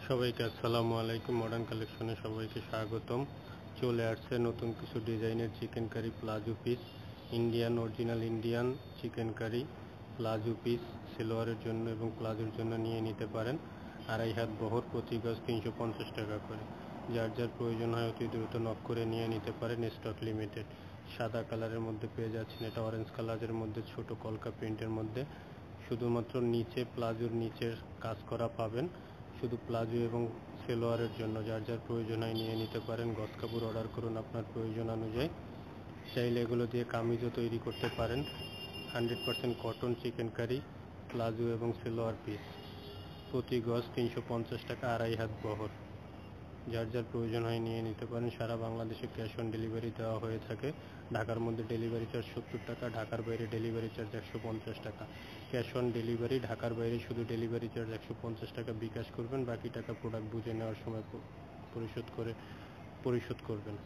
সবাইকে আসসালামু আলাইকুম। মডার্ন কালেকশনে সবাইকে স্বাগতম। চলে আসছে নতুন কিছু ডিজাইনের chicken curry palazzo piece, original Indian chicken curry palazzo piece সেলোয়ারের জন্য এবং প্লাজোর জন্য নিয়ে নিতে পারেন। 2.5 হাত বহর, প্রতি গজ 350 টাকা করে। যার যার প্রয়োজন হয় অতি দ্রুত নক করে নিয়ে নিতে পারেন, স্টক লিমিটেড। সাদা কালারের মধ্যে পেয়ে যাচ্ছেন, এটা অরেঞ্জ কালারের মধ্যে ছোট কলকা প্রিন্টের মধ্যে। শুধুমাত্র নিচে প্লাজোর নিচের কাজ করা পাবেন, শুধু প্লাজো এবং সেলোয়ারের জন্য। যার যার প্রয়োজন হয় নিয়ে নিতে পারেন। গজ কাপড় অর্ডার করুন আপনার প্রয়োজন অনুযায়ী। চাইলে এগুলো দিয়ে কামিজও তৈরি করতে পারেন। 100% কটন চিকেন কারি প্লাজো এবং সেলোয়ার পিস, প্রতি গজ 350 টাকা, 2.5 হাত বহর। যার যার প্রয়োজন হয় নিয়ে নিতে পারেন। সারা বাংলাদেশে ক্যাশ অন ডেলিভারি দেওয়া হয়ে থাকে। ঢাকার মধ্যে ডেলিভারি চার্জ 70 টাকা, ঢাকার বাইরে ডেলিভারি চার্জ 150 টাকা। ক্যাশ অন ডেলিভারি, ঢাকার বাইরে শুধু ডেলিভারি চার্জ 150 টাকা বিকাশ করবেন, বাকি টাকা প্রোডাক্ট বুঝে নেওয়ার সময় পরিশোধ করবেন।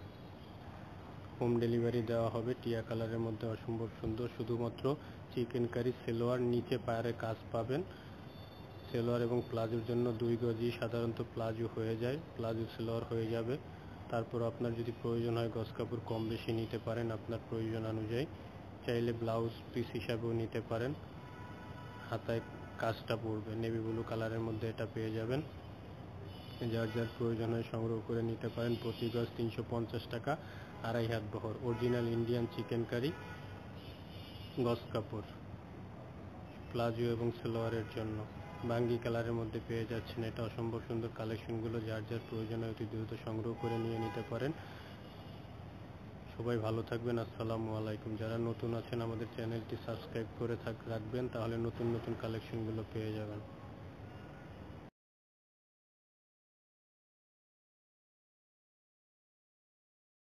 হোম ডেলিভারি দেওয়া হবে। টিয়া কালারের মধ্যে অসম্ভব সুন্দর, শুধুমাত্র চিকেন কারি সেলোয়ার, নিচে পায়ের কাজ পাবেন। সেলোয়ার এবং প্লাজোর জন্য 2 গজই সাধারণত প্লাজো হয়ে যায়, প্লাজো সেলোয়ার হয়ে যাবে। তারপর আপনার যদি প্রয়োজন হয় গজ কাপড় কম বেশি নিতে পারেন আপনার প্রয়োজন অনুযায়ী। চাইলে ব্লাউজ পিস হিসাবেও নিতে পারেন। হাতায় কাজটা পড়বে, নেভি ব্লু কালারের মধ্যে এটা পেয়ে যাবেন। যার যার প্রয়োজন হয় সংগ্রহ করে নিতে পারেন। প্রতি গজ 350 টাকা, 2.5 হাত বহর। অরিজিনাল ইন্ডিয়ান চিকেন কারি গজ কাপড় প্লাজো এবং সেলোয়ারের জন্য। বাঙ্গি কালারের মধ্যে পেয়ে যাচ্ছেন, এটা অসম্ভব সুন্দর কালেকশনগুলো। যার যার প্রয়োজন অতি দ্রুত সংগ্রহ করে নিয়ে নিতে পারেন। সবাই ভালো থাকবেন। আসসালামু আলাইকুম। যারা নতুন আছেন আমাদের চ্যানেলটি সাবস্ক্রাইব করে রাখবেন, তাহলে নতুন নতুন কালেকশনগুলো পেয়ে যাবেন।